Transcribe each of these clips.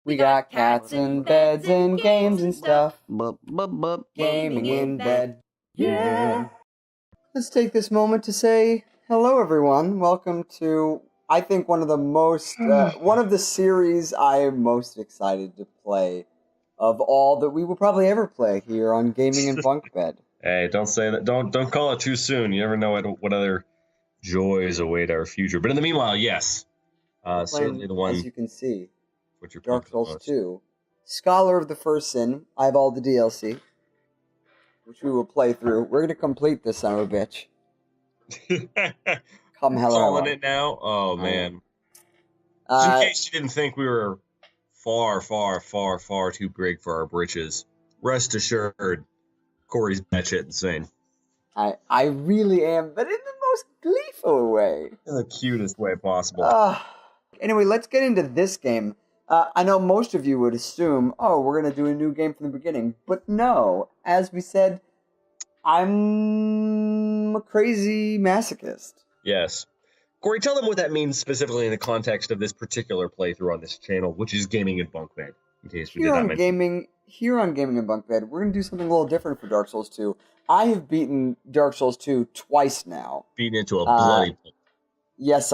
We got cats and beds and games and stuff. Gaming in bed. Yeah. Let's take this moment to say hello, everyone. Welcome to, I think, one of the series I am most excited to play of all that we will probably ever play here on Gaming in Bunk Bed. Hey, don't say that. Don't call it too soon. You never know what other joys await our future. But in the meanwhile, yes, certainly the one. As you can see, What you're Dark Souls 2. Scholar of the First Sin. I have all the DLC, which we will play through. We're going to complete this son of a bitch. Come hell or high calling water. it now. Oh man. Just in case you didn't think we were far too big for our britches, rest assured, Corey's batshit insane. I really am, but in the most gleeful way. In the cutest way possible. Anyway, let's get into this game. I know most of you would assume, we're going to do a new game from the beginning. But no, as we said, I'm a crazy masochist. Yes. Corey, tell them what that means specifically in the context of this particular playthrough on this channel, which is Gaming in Bunk Bed, in case we did not mention. Here on Gaming in Bunk Bed, we're going to do something a little different for Dark Souls 2. I have beaten Dark Souls 2 twice now. Beaten into a bloody pulp. Yes,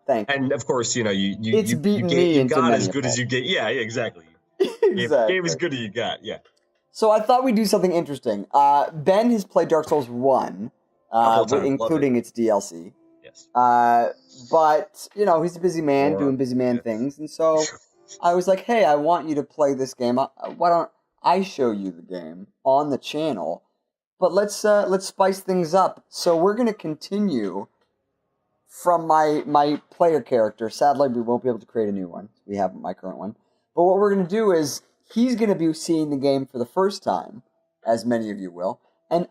thank you. And of course, you got as good as you get. Yeah, exactly. Exactly. Game as good as you got, yeah. So I thought we'd do something interesting. Ben has played Dark Souls 1, including its DLC. Yes. But, he's a busy man doing busy man things. And so I was like, hey, I want you to play this game. Why don't I show you the game on the channel? But let's spice things up. So we're going to continue from my player character. Sadly, we won't be able to create a new one. We have my current one. But what we're going to do is he's going to be seeing the game for the first time, as many of you will, and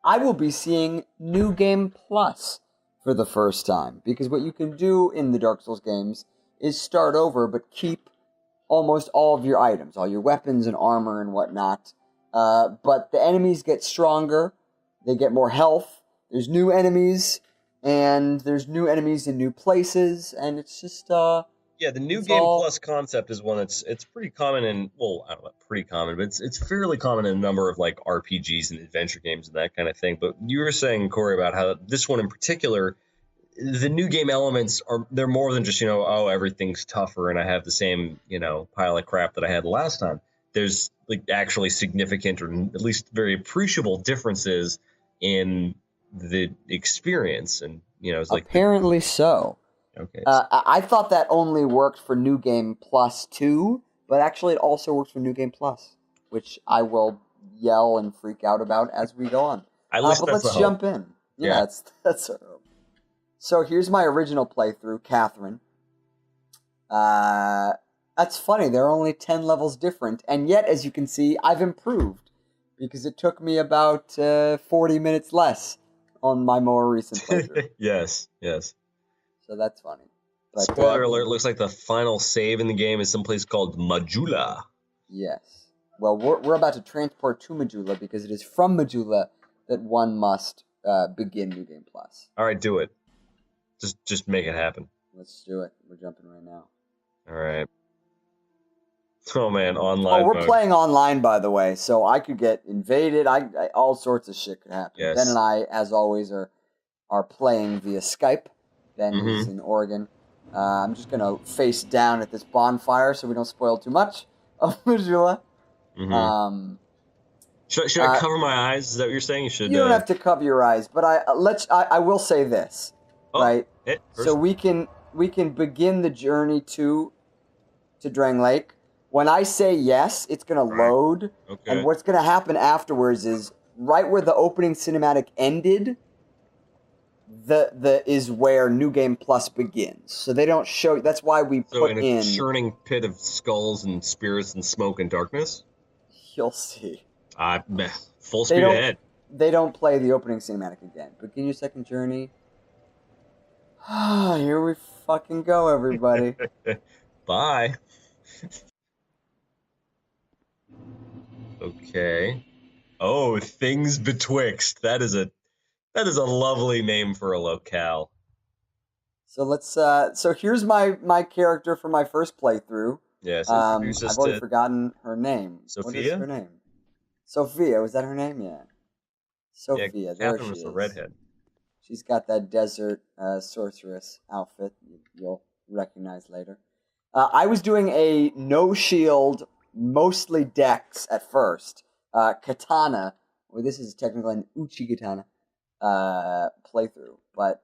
I will be seeing New Game Plus for the first time. Because what you can do in the Dark Souls games is start over, but keep almost all of your items, all your weapons and armor and whatnot. But the enemies get stronger, they get more health, there's new enemies, and there's new enemies in new places, and it's just, the New Game Plus concept is one it's pretty common in, well, I don't know, pretty common, but it's fairly common in a number of, like, RPGs and adventure games and that kind of thing. But you were saying, Corey, about how this one in particular, the new game elements they're more than just, everything's tougher and I have the same, pile of crap that I had last time. There's, like, actually significant or at least very appreciable differences in the experience, and it's like apparently so. Okay. I thought that only worked for New Game Plus 2, but actually it also works for New Game Plus, which I will yell and freak out about as we go on. But let's jump in. Yeah, that's a hope. So here's my original playthrough, Catherine. That's funny. There are only 10 levels different, and yet, as you can see, I've improved because it took me about 40 minutes less on my more recent playthrough. Yes. So that's funny. But, spoiler alert, looks like the final save in the game is someplace called Majula. Yes. Well, we're about to transport to Majula because it is from Majula that one must begin New Game Plus. All right, do it. Just make it happen. Let's do it. We're jumping right now. All right. Oh, man, online we're mode. playing online, by the way, so I could get invaded. I all sorts of shit could happen. Yes. Ben and I, as always, are playing via Skype. Ben is in Oregon. I'm just going to face down at this bonfire so we don't spoil too much of Majula. Mm-hmm. Should I cover my eyes? Is that what you're saying? You don't have to cover your eyes, but I will say this, right? So we can begin the journey to Drang Lake. When I say yes, it's going to load, and what's going to happen afterwards is right where the opening cinematic ended, is where New Game Plus begins. So they don't show. That's why we put in a churning pit of skulls and spirits and smoke and darkness. You'll see. Full speed ahead. They don't play the opening cinematic again. Begin your second journey. Here we fucking go, everybody. Bye. Okay. Oh, Things Betwixt. That is a lovely name for a locale. So let's. So here's my character for my first playthrough. Yes, I've already forgotten her name. Sophia? What is her name? Sophia. Was that her name? Yeah. Sophia. Yeah, there Catherine she was is. the redhead. She's got that desert sorceress outfit you'll recognize later. I was doing a no shield, mostly dex at first. Katana, or this is technically an Uchigatana playthrough. But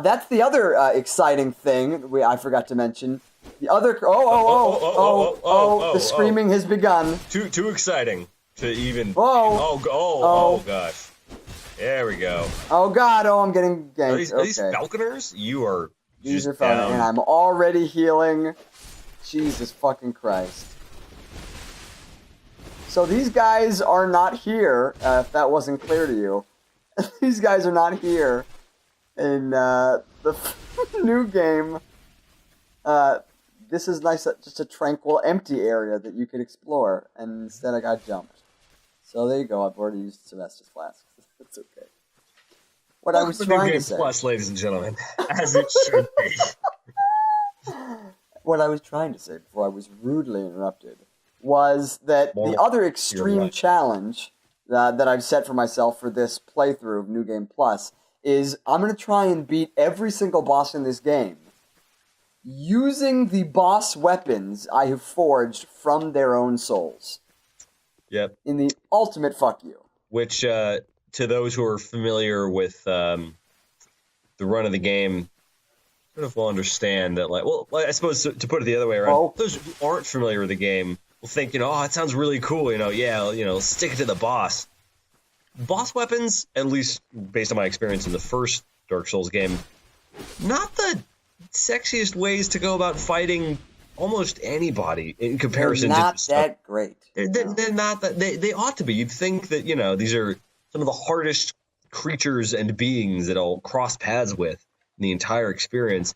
that's the other exciting thing I forgot to mention. The other the screaming has begun. Too exciting to even. Whoa! Oh gosh. There we go. Oh god! Oh, I'm getting ganked. Are these falconers? You are. These are falconers, and I'm already healing. Jesus fucking Christ! So these guys are not here. If that wasn't clear to you, these guys are not here in the new game. This is nice, just a tranquil, empty area that you could explore, and instead I got jumped. So there you go. I've already used Sylvester's flask. It's okay. What I was trying to say, plus, ladies and gentlemen, as it should be. What I was trying to say before I was rudely interrupted was that the other extreme challenge that I've set for myself for this playthrough of New Game Plus is I'm going to try and beat every single boss in this game using the boss weapons I have forged from their own souls. Yep. In the ultimate fuck you. Which, to those who are familiar with the run of the game, sort of will understand that, like, well, I suppose to put it the other way around, those who aren't familiar with the game will think, oh, it sounds really cool, stick it to the boss. Boss weapons, at least based on my experience in the first Dark Souls game, not the sexiest ways to go about fighting almost anybody in comparison. They're not that great. They're not that. They ought to be. You'd think that, these are some of the hardest creatures and beings that I'll cross paths with in the entire experience.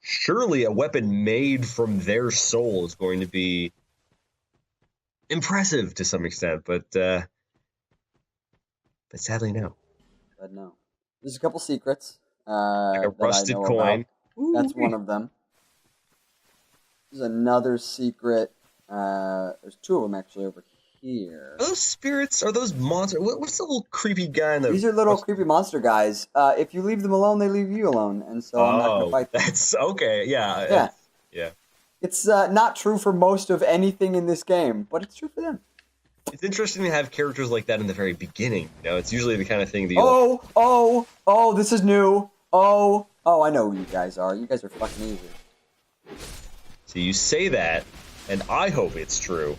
Surely a weapon made from their soul is going to be impressive to some extent, but sadly, no. But no. There's a couple secrets. Like a rusted coin. That's one of them. There's another secret. There's two of them actually over here. Are those spirits? Are those monsters? What's the little creepy guy in the... These are little creepy monster guys. If you leave them alone, they leave you alone, and so I'm not going to fight them. That's okay. Yeah. Yeah. It's not true for most of anything in this game, but it's true for them. It's interesting to have characters like that in the very beginning. It's usually the kind of thing that this is new. I know who you guys are. You guys are fucking easy. So you say that, and I hope it's true.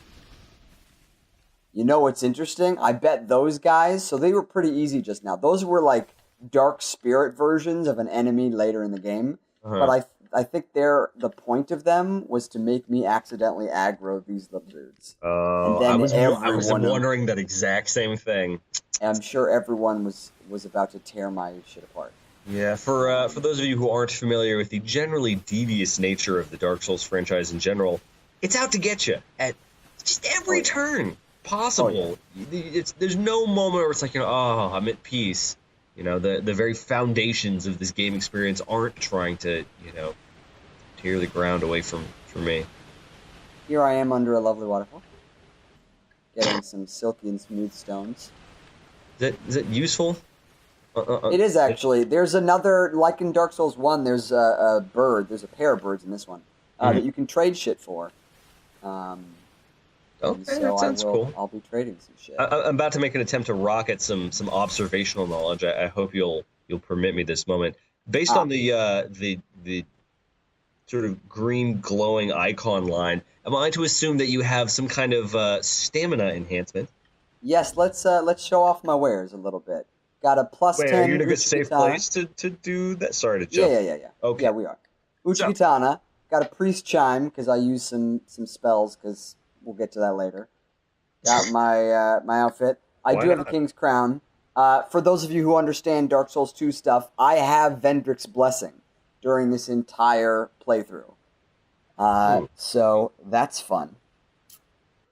You know what's interesting? I bet those guys, so they were pretty easy just now. Those were like dark spirit versions of an enemy later in the game. Uh-huh. But I think the point of them was to make me accidentally aggro these little dudes. Oh, I was wondering that exact same thing. I'm sure everyone was about to tear my shit apart. Yeah, for those of you who aren't familiar with the generally devious nature of the Dark Souls franchise in general, it's out to get you at just every turn possible. There's no moment where it's like, I'm at peace. The very foundations of this game experience aren't trying to, tear the ground away from me. Here I am under a lovely waterfall, getting some silky and smooth stones. Is that useful? It is actually. There's another, like in Dark Souls 1, there's a bird. There's a pair of birds in this one that you can trade shit for. Okay, so that sounds cool. I'll be trading some shit. I'm about to make an attempt to rocket some observational knowledge. I hope you'll permit me this moment. Based on the sort of green glowing icon line, am I to assume that you have some kind of stamina enhancement? Yes, let's show off my wares a little bit. Got a plus 10. Are you in a good safe place to do that? Sorry to jump. Yeah. Okay. Yeah, we are. Uchigatana. Got a priest chime because I use some spells because we'll get to that later. Got my outfit. I do have the King's Crown. For those of you who understand Dark Souls 2 stuff, I have Vendrick's Blessing during this entire playthrough. So that's fun.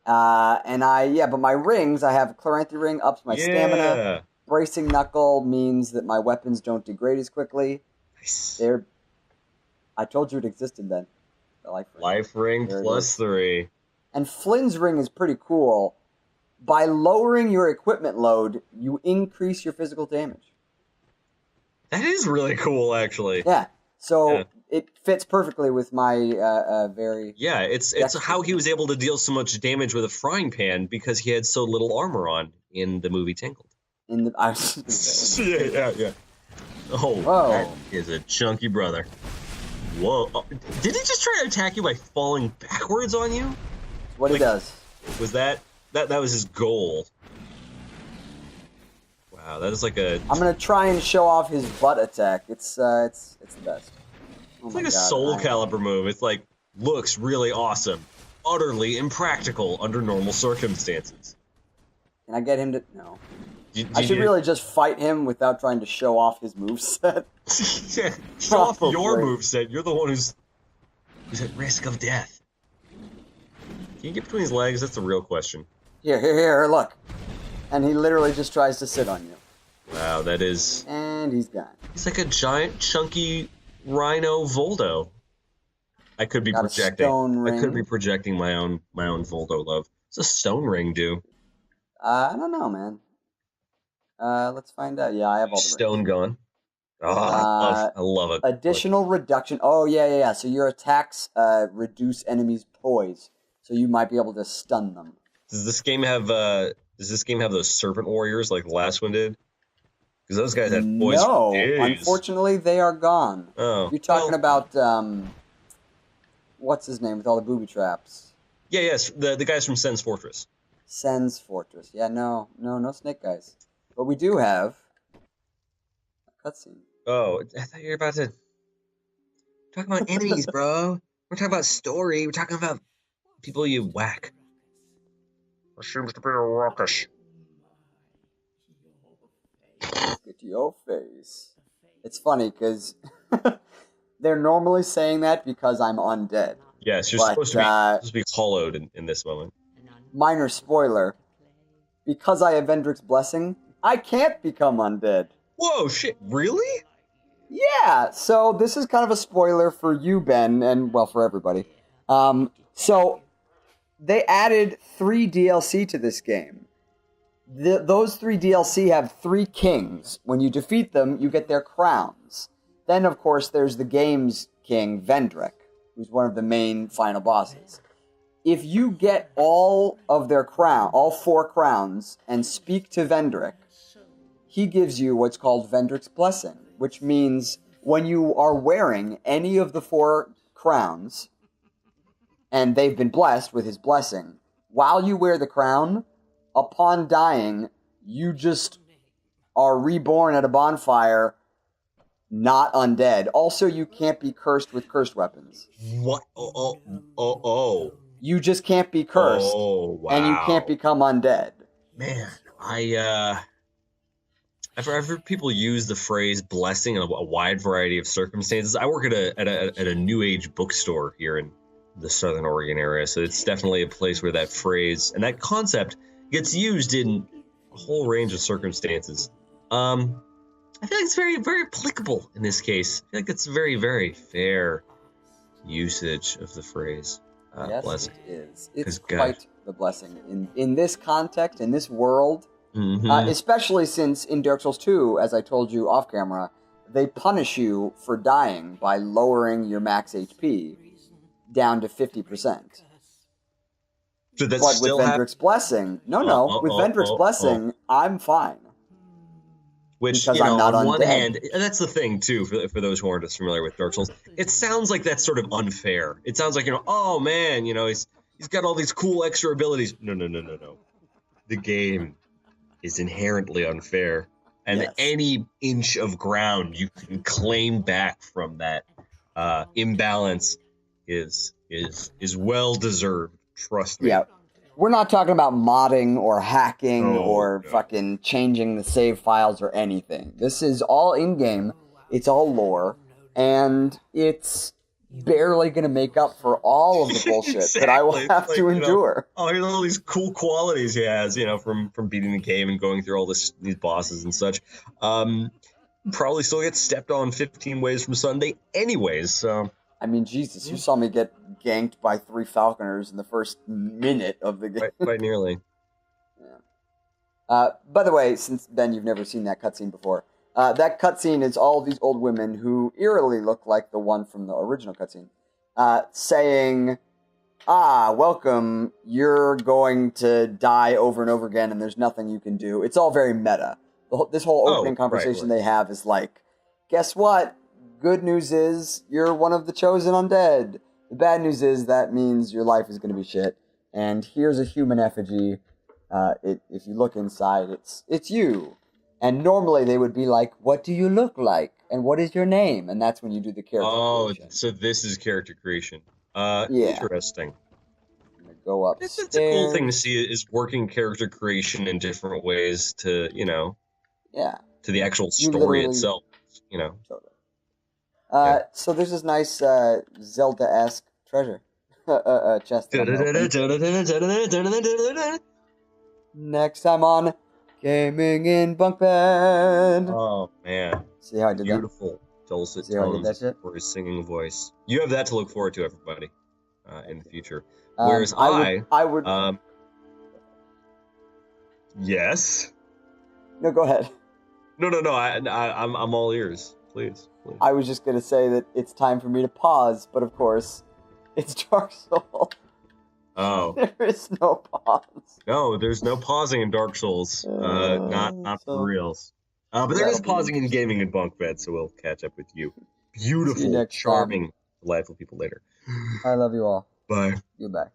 But my rings, I have Chloranthy Ring, ups my stamina. Bracing Knuckle means that my weapons don't degrade as quickly. Nice. They're I told you it existed then. The life ring. Life ring plus 3. And Flynn's ring is pretty cool. By lowering your equipment load, you increase your physical damage. That is really cool, actually. Yeah. So it fits perfectly with my very... Yeah, it's how he was able to deal so much damage with a frying pan because he had so little armor on in the movie Tangled. Yeah. Oh, whoa. That is a chunky brother. Whoa. Oh, did he just try to attack you by falling backwards on you? What he does. Was that was his goal? Wow, that is like a... I'm going to try and show off his butt attack. It's the best. It's like a Soul Calibur move. It's like, looks really awesome. Utterly impractical under normal circumstances. Can I get him to... No. I should really just fight him without trying to show off his moveset. Yeah, show off your moveset. You're the one who's at risk of death. Can you get between his legs? That's the real question. Here, look. And he literally just tries to sit on you. Wow, that is... And he's gone. He's like a giant, chunky Rhino Voldo. I could be projecting. I could be projecting my own Voldo love. What's a stone ring do? I don't know, man. Let's find out. Yeah, I have all the stone gun. Oh, I love it. Additional reduction. Oh, yeah. So your attacks reduce enemies' poise, so you might be able to stun them. Does this game have those serpent warriors like the last one did? Because those guys had poise. No, unfortunately, they are gone. Oh, you're talking about what's his name with all the booby traps? Yeah, yes, the guys from Sen's Fortress. Sen's Fortress. Yeah, no snake guys. But we do have a cutscene. Oh, I thought you were about to talk about enemies, bro. We're talking about story. We're talking about people you whack. There seems to be a ruckus. Get to your face. It's funny because they're normally saying that because I'm undead. Yes, you're supposed to be hollowed in this moment. Minor spoiler. Because I have Vendrick's Blessing, I can't become undead. Whoa, shit, really? Yeah, so this is kind of a spoiler for you, Ben, and, well, for everybody. So, they added 3 DLC to this game. Those 3 DLC have 3 kings. When you defeat them, you get their crowns. Then, of course, there's the game's king, Vendrick, who's one of the main final bosses. If you get all 4 crowns, and speak to Vendrick, he gives you what's called Vendrick's Blessing, which means when you are wearing any of the 4 crowns, and they've been blessed with his blessing, while you wear the crown, upon dying, you just are reborn at a bonfire, not undead. Also, you can't be cursed with cursed weapons. What? Oh. You just can't be cursed. Oh, wow. And you can't become undead. Man, I've heard people use the phrase blessing in a wide variety of circumstances. I work at a new age bookstore here in the Southern Oregon area, so it's definitely a place where that phrase and that concept gets used in a whole range of circumstances. I feel like it's very, very applicable in this case. I feel like it's very, very fair usage of the phrase yes, blessing. It is. It's quite the blessing in this context, in this world. Mm-hmm. Especially since in Dark Souls 2, as I told you off camera, they punish you for dying by lowering your max HP down to 50%. So that's but still with Vendrick's Blessing, with Vendrick's Blessing, I'm fine. Which, because I'm not on undead. One hand, and that's the thing, too, for those who aren't as familiar with Dark Souls, it sounds like that's sort of unfair. It sounds like, oh man, he's got all these cool extra abilities. No. The game is inherently unfair, and any inch of ground you can claim back from that imbalance is well deserved. Trust me. Yeah, we're not talking about modding or hacking or fucking changing the save files or anything. This is all in game. It's all lore, and it's barely going to make up for all of the bullshit that I will have to endure. Here's all these cool qualities he has, from beating the game and going through all these bosses and such. Probably still get stepped on 15 ways from Sunday anyways, so I mean, Jesus, you saw me get ganked by 3 Falconers in the first minute of the game. Quite nearly. Yeah. By the way, since Ben, you've never seen that cutscene before. That cutscene is all of these old women who eerily look like the one from the original cutscene, saying, welcome, you're going to die over and over again and there's nothing you can do. It's all very meta. This whole opening conversation they have is like, guess what? Good news is you're one of the chosen undead. The bad news is that means your life is going to be shit. And here's a human effigy. If you look inside, it's you. And normally they would be like, what do you look like? And what is your name? And that's when you do the character creation. So this is character creation. Yeah. Interesting. I'm going to go upstairs. It's a cool thing to see is working character creation in different ways to, yeah, to the actual story itself, Totally. So there's this nice Zelda-esque treasure chest. Next time on Gaming in Bunk Bed. Oh man! See how I did Beautiful dulcet tones for his singing voice. You have that to look forward to, everybody, in the future. Whereas I would. Yes. No, go ahead. No. I'm all ears. Please. I was just gonna say that it's time for me to pause, but of course, it's Dark Souls. Oh. There is no pause. No, there's no pausing in Dark Souls. Not for reals. But there is pausing in Gaming in Bunk Bed, so we'll catch up with you. Beautiful, charming, delightful people later. I love you all. Bye. Goodbye.